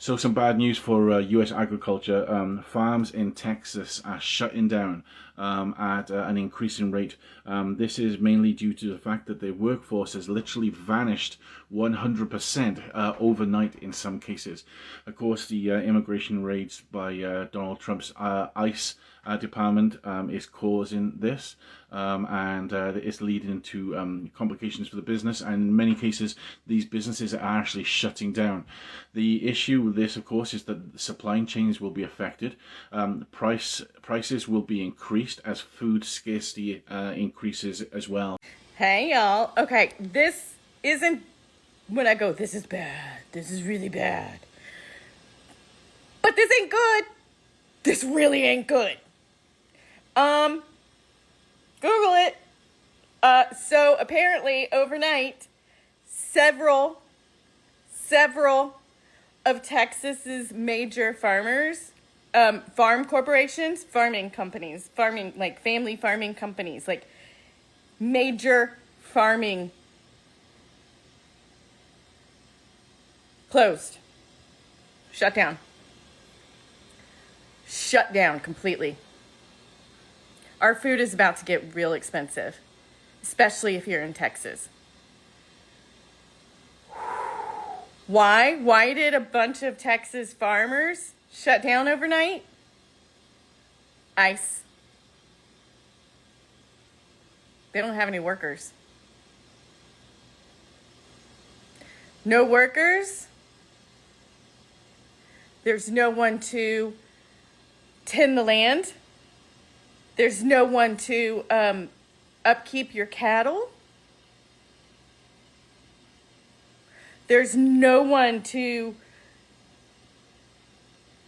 So some bad news for U.S. agriculture. Farms in Texas are shutting down at an increasing rate. This is mainly due to the fact that their workforce has literally vanished 100% overnight in some cases. Of course, the immigration raids by Donald Trump's ICE department is causing this, and it's leading to complications for the business, and in many cases these businesses are actually shutting down. The issue with this, of course, is that supply chains will be affected. Prices will be increased as food scarcity increases as well. Hey y'all, okay, this isn't when I go, this is bad, this is really bad, but this ain't good, this really ain't good. Google it. So apparently overnight, several of Texas's major farmers, farm corporations, farming companies, like family farming companies, like major farming closed, shut down completely. Our food is about to get real expensive, especially if you're in Texas. Why? Why did a bunch of Texas farmers shut down overnight? ICE. They don't have any workers. No workers. There's no one to tend the land. There's no one to upkeep your cattle. There's no one to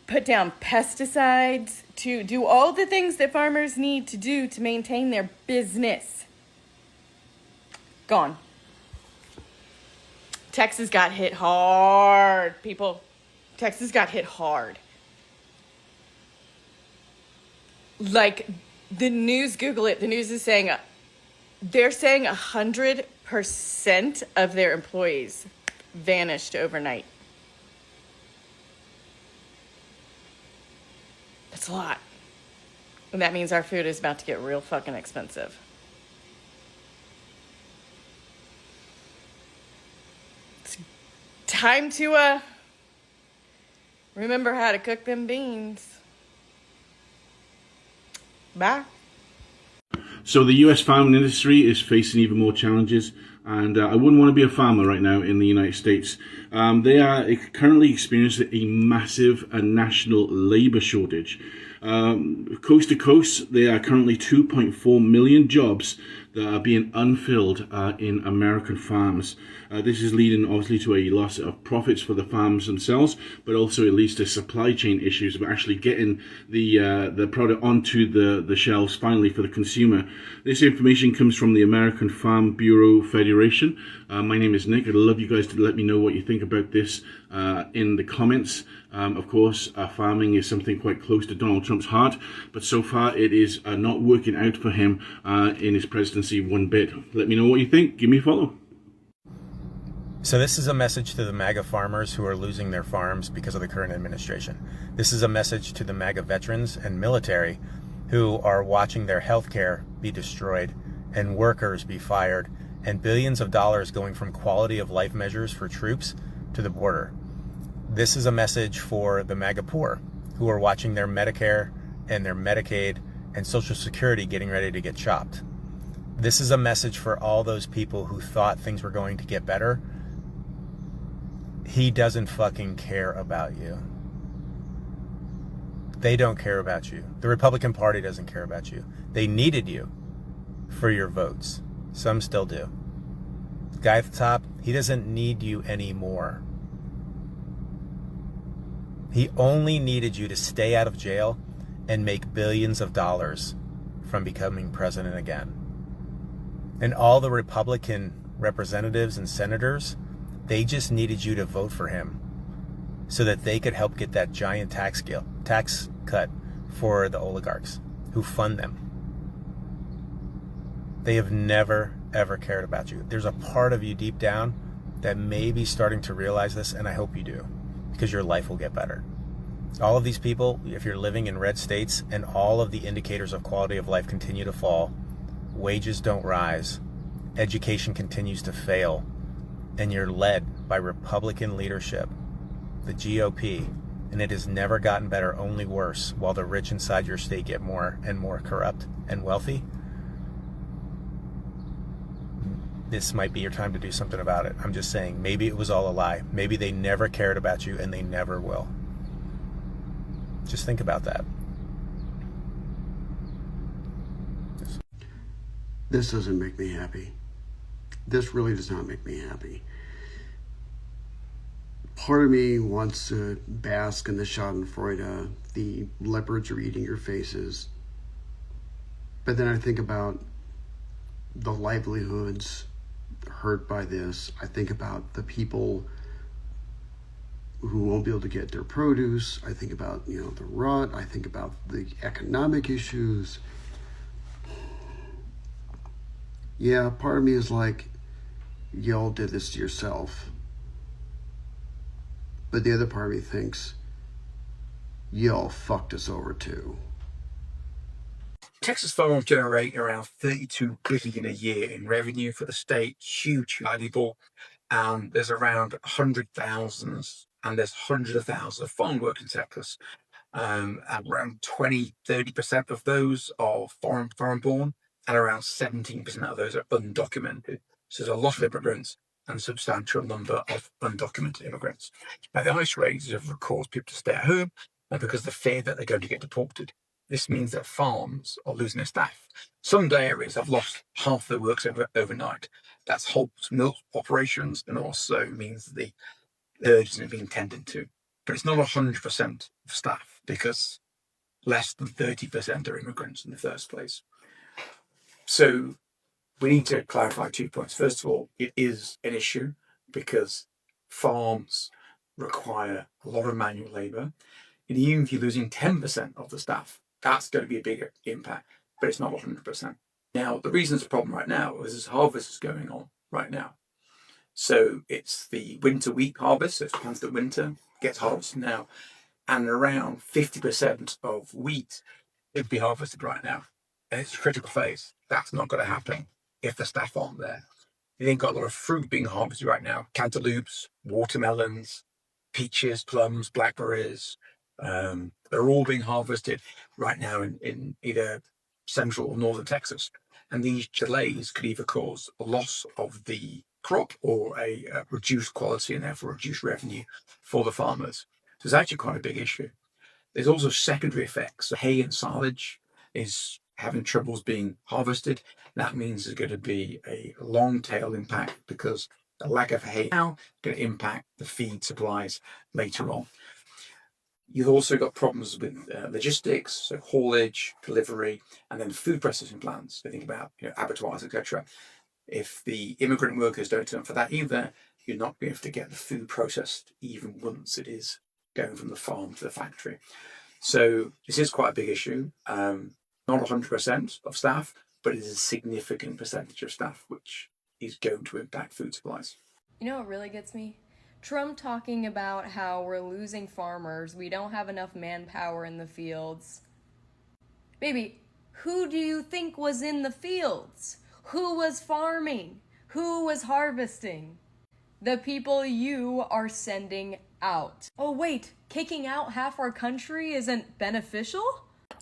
put down pesticides, to do all the things that farmers need to do to maintain their business. Gone. Texas got hit hard, people. Texas got hit hard. Like, the news, Google it, the news is saying, they're saying 100% of their employees vanished overnight. That's a lot. And that means our food is about to get real fucking expensive. It's time to remember how to cook them beans. Bye. So the US farming industry is facing even more challenges, and I wouldn't want to be a farmer right now in the United States. They are currently experiencing a massive national labor shortage. Coast to coast, there are currently 2.4 million jobs that are being unfilled in American farms. This is leading obviously to a loss of profits for the farms themselves, but also it leads to supply chain issues of actually getting the product onto the shelves finally for the consumer. This information comes from the American Farm Bureau Federation. My name is Nick. I'd love you guys to let me know what you think about this in the comments. Of course, farming is something quite close to Donald Trump's heart, but so far it is not working out for him in his presidency one bit. Let me know what you think. Give me a follow. So this is a message to the MAGA farmers who are losing their farms because of the current administration. This is a message to the MAGA veterans and military who are watching their health care be destroyed and workers be fired and billions of dollars going from quality of life measures for troops to the border. This is a message for the MAGA poor who are watching their Medicare and their Medicaid and Social Security getting ready to get chopped. This is a message for all those people who thought things were going to get better. He doesn't fucking care about you. They don't care about you. The Republican Party doesn't care about you. They needed you for your votes. Some still do. The guy at the top, he doesn't need you anymore. He only needed you to stay out of jail and make billions of dollars from becoming president again. And all the Republican representatives and senators, they just needed you to vote for him so that they could help get that giant tax cut for the oligarchs who fund them. They have never, ever cared about you. There's a part of you deep down that may be starting to realize this, and I hope you do. Because because your life will get better. All of these people, if you're living in red states and all of the indicators of quality of life continue to fall, wages don't rise, education continues to fail, and you're led by Republican leadership, the GOP, and it has never gotten better, only worse, while the rich inside your state get more and more corrupt and wealthy, this might be your time to do something about it. I'm just saying, maybe it was all a lie. Maybe they never cared about you and they never will. Just think about that. This doesn't make me happy. This really does not make me happy. Part of me wants to bask in the schadenfreude, the leopards are eating your faces. But then I think about the livelihoods hurt by this. I think about the people who won't be able to get their produce. I think about, the rut. I think about the economic issues. Yeah, part of me is like, y'all did this to yourself. But the other part of me thinks, y'all fucked us over too. Texas farms generate around $32 billion a year in revenue for the state, huge, valuable, and there's around 100,000 and there's hundreds of thousands of farm work in Texas. And around 30% of those are foreign born, and around 17% of those are undocumented. So there's a lot of immigrants and a substantial number of undocumented immigrants. Now, the ICE raids have caused people to stay at home because of the fear that they're going to get deported. This means that farms are losing their staff. Some dairies have lost half their works overnight. That's halts milk operations and also means the herd isn't being tended to. But it's not 100% of staff because less than 30% are immigrants in the first place. So we need to clarify 2 points. First of all, it is an issue because farms require a lot of manual labour. And even if you're losing 10% of the staff, that's going to be a bigger impact, but it's not 100%. Now, the reason it's a problem right now is this harvest is going on right now. So it's the winter wheat harvest, so it's planted in winter, gets harvested now, and around 50% of wheat would be harvested right now. And it's a critical phase. That's not going to happen if the staff aren't there. You then got a lot of fruit being harvested right now, cantaloupes, watermelons, peaches, plums, blackberries. They're all being harvested right now in either central or northern Texas. And these delays could either cause a loss of the crop or a reduced quality and therefore reduced revenue for the farmers. So it's actually quite a big issue. There's also secondary effects. So hay and silage is having troubles being harvested. That means there's going to be a long tail impact because the lack of hay now is going to impact the feed supplies later on. You've also got problems with logistics, so haulage, delivery, and then food processing plants. So think about abattoirs, etc. If the immigrant workers don't turn for that either, you're not going to be able to get the food processed even once it is going from the farm to the factory. So this is quite a big issue. Not 100% of staff, but it is a significant percentage of staff, which is going to impact food supplies. You know what really gets me? Trump talking about how we're losing farmers, we don't have enough manpower in the fields. Baby, who do you think was in the fields? Who was farming? Who was harvesting? The people you are sending out. Oh wait, kicking out half our country isn't beneficial?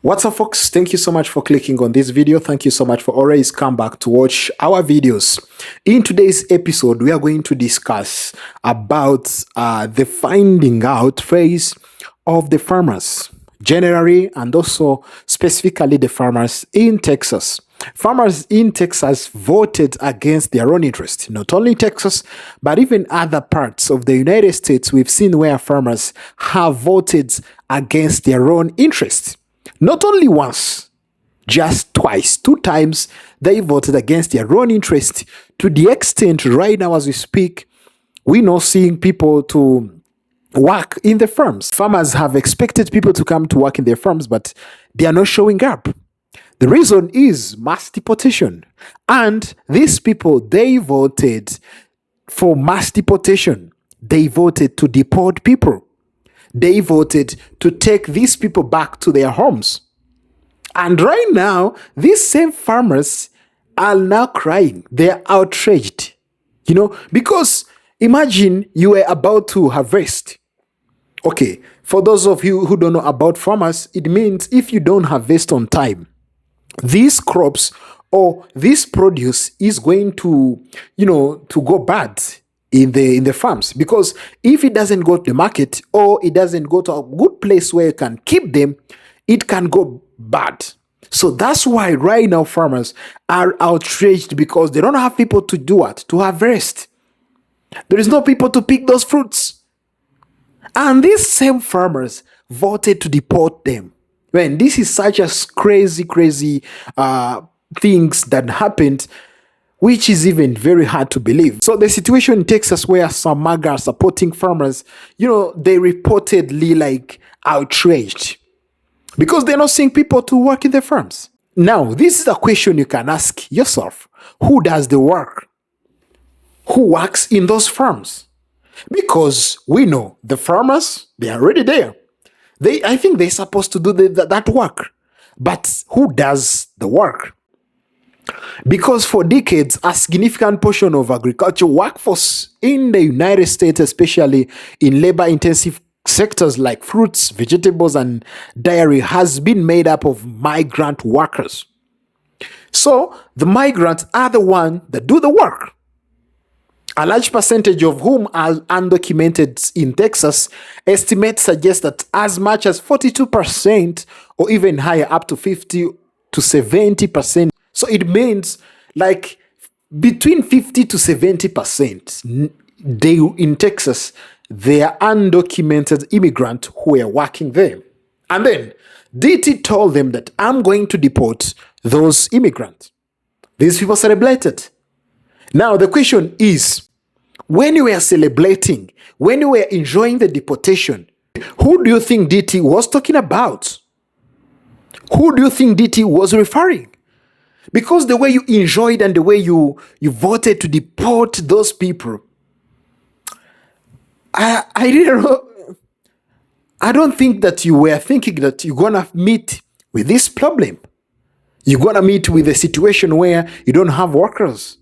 What's up, folks? Thank you so much for clicking on this video. Thank you so much for always come back to watch our videos. In today's episode, we are going to discuss about the finding out phase of the farmers generally, and also specifically the farmers in Texas. Farmers in Texas voted against their own interest. Not only Texas, but even other parts of the United States, we've seen where farmers have voted against their own interest. Not only once, just twice, 2 times, they voted against their own interest, to the extent right now as we speak, we're not seeing people to work in the farms. Farmers have expected people to come to work in their farms, but they are not showing up. The reason is mass deportation. And these people, they voted for mass deportation. They voted to deport people. they voted to take these people back to their homes. And right now, these same farmers are now crying. They're outraged, because imagine you were about to harvest. Okay, for those of you who don't know about farmers, it means if you don't harvest on time, these crops or this produce is going to, to go bad in the farms, because if it doesn't go to the market or it doesn't go to a good place where you can keep them, it can go bad. So that's why right now farmers are outraged, because they don't have people to do what? To harvest. There is no people to pick those fruits. And these same farmers voted to deport them. Man, this is such a crazy things that happened, which is even very hard to believe. So the situation in Texas, where some MAGA are supporting farmers, they reportedly like outraged because they're not seeing people to work in the farms. Now, this is a question you can ask yourself. Who does the work? Who works in those farms? Because we know the farmers, they are already there. I think they're supposed to do that work. But who does the work? Because for decades, a significant portion of agriculture workforce in the United States, especially in labor-intensive sectors like fruits, vegetables, and dairy, has been made up of migrant workers. So the migrants are the ones that do the work. A large percentage of whom are undocumented in Texas. Estimates suggest that as much as 42% or even higher, up to 50 to 70%. So it means like between 50 to 70% in Texas, they are undocumented immigrants who are working there. And then DT told them that I'm going to deport those immigrants. These people celebrated. Now, the question is, when you were celebrating, when you were enjoying the deportation, who do you think DT was talking about? Who do you think DT was referring? Because the way you enjoyed and the way you voted to deport those people, I didn't know. I don't think that you were thinking that you're going to meet with this problem. You're going to meet with a situation where you don't have workers.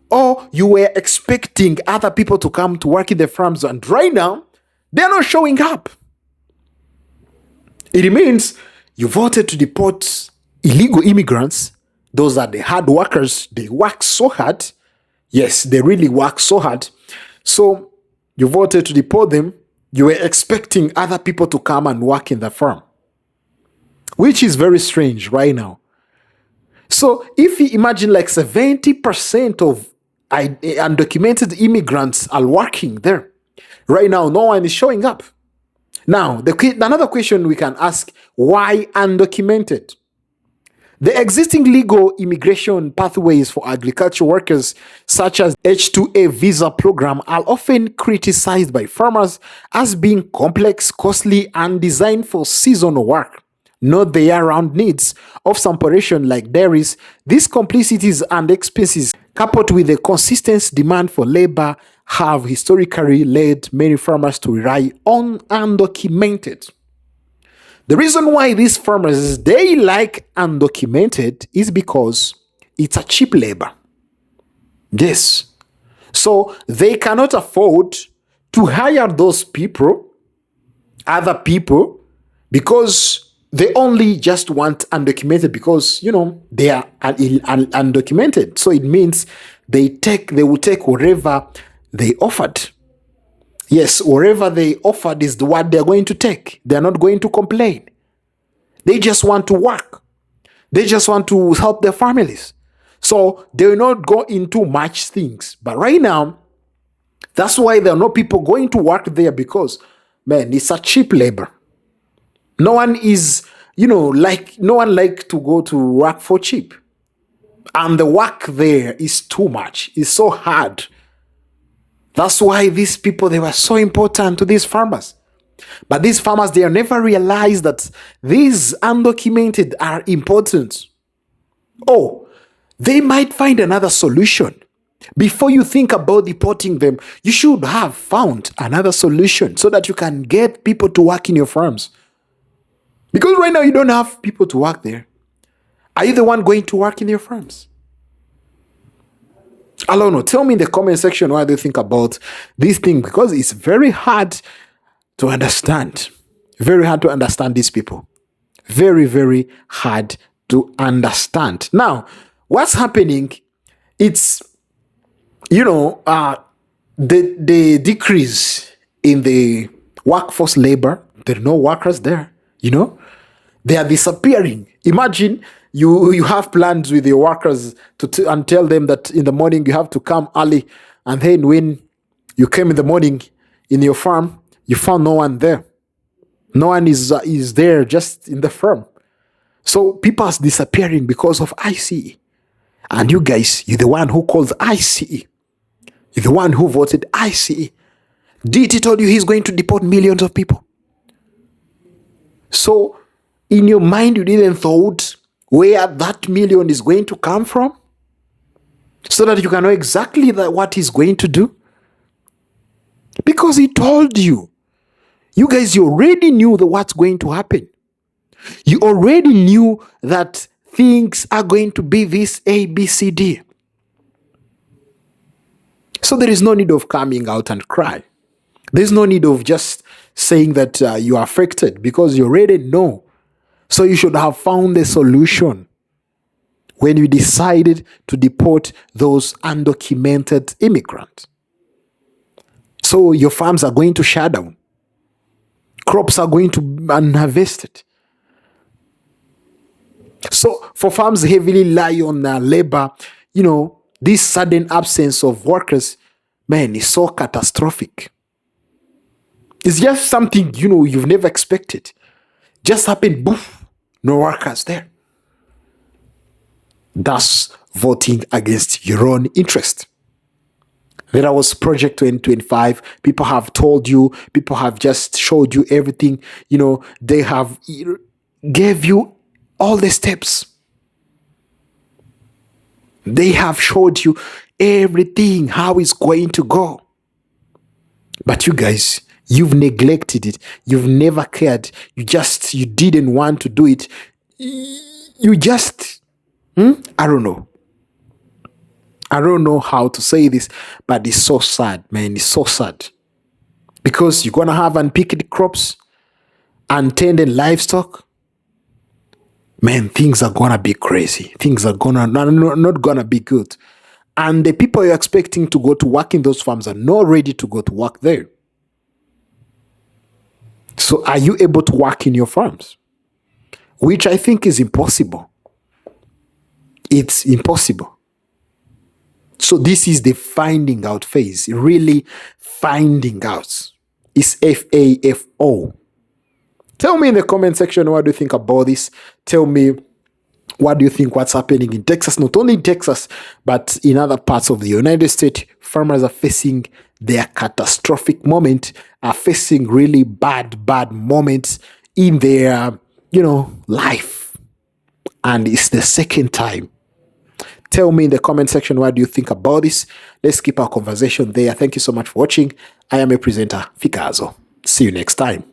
Or you were expecting other people to come to work in the farms, and right now, they're not showing up. It means you voted to deport illegal immigrants. Those are the hard workers. They work so hard. Yes, they really work so hard. So you voted to deport them. You were expecting other people to come and work in the farm, which is very strange right now. So if you imagine like 70% of undocumented immigrants are working there, right now no one is showing up. Now, another question we can ask, why undocumented? The existing legal immigration pathways for agriculture workers, such as H-2A visa program, are often criticized by farmers as being complex, costly, and designed for seasonal work, not the year-round needs of some operations like dairies. These complexities and expenses, coupled with the consistent demand for labor, have historically led many farmers to rely on undocumented. The reason why these farmers, they like undocumented is because it's a cheap labor. Yes. So they cannot afford to hire those people, other people, because they only just want undocumented because, they are undocumented. So it means they will take whatever they offered. Yes, whatever they offered is what they're going to take. They're not going to complain. They just want to work. They just want to help their families. So they will not go into much things. But right now, that's why there are no people going to work there, because, man, it's a cheap labor. No one is, no one like to go to work for cheap. And the work there is too much. It's so hard. That's why these people, they were so important to these farmers. But these farmers, they never realized that these undocumented are important. Oh, they might find another solution. Before you think about deporting them, you should have found another solution so that you can get people to work in your farms. Because right now you don't have people to work there. Are you the one going to work in your farms? I don't know. Tell me in the comment section what do you think about this thing, because it's very hard to understand. Very hard to understand these people. Very, very hard to understand. Now, what's happening? It's, the decrease in the workforce labor. There are no workers there. They are disappearing. Imagine you have plans with your workers and tell them that in the morning you have to come early, and then when you came in the morning in your farm, you found no one there. No one is there, just in the farm. So people are disappearing because of ICE. And you guys, you're the one who called ICE. You're the one who voted ICE. DT told you he's going to deport millions of people. So in your mind, you didn't thought where that million is going to come from, so that you can know exactly what he's going to do? Because he told you. You guys, you already knew what's going to happen. You already knew that things are going to be this A, B, C, D. So there is no need of coming out and cry. There's no need of just saying that you are affected, because you already know. So you should have found a solution when you decided to deport those undocumented immigrants. So your farms are going to shut down. Crops are going to be unharvested. So for farms heavily rely on labor, this sudden absence of workers, man, is so catastrophic. It's just something, you've never expected. Just happened, boof, no workers there. Thus, voting against your own interest. There was Project 2025. People have told you, people have just showed you everything. They have gave you all the steps. They have showed you everything, how it's going to go. But you guys, you've neglected it. You've never cared. You didn't want to do it. You just, I don't know. I don't know how to say this, but it's so sad, man. It's so sad. Because you're going to have unpicked crops, untended livestock. Man, things are going to be crazy. Things are not going to be good. And the people you're expecting to go to work in those farms are not ready to go to work there. So are you able to work in your farms? Which I think is impossible. It's impossible. So this is the finding out phase. Really finding out. It's FAFO. Tell me in the comment section, what do you think about this? Tell me, what do you think what's happening in Texas? Not only in Texas, but in other parts of the United States, farmers are facing their catastrophic moment, are facing really bad moments in their, life. And it's the second time. Tell me in the comment section, what do you think about this? Let's keep our conversation there. Thank you so much for watching. I am a presenter, Fikazo. See you next time.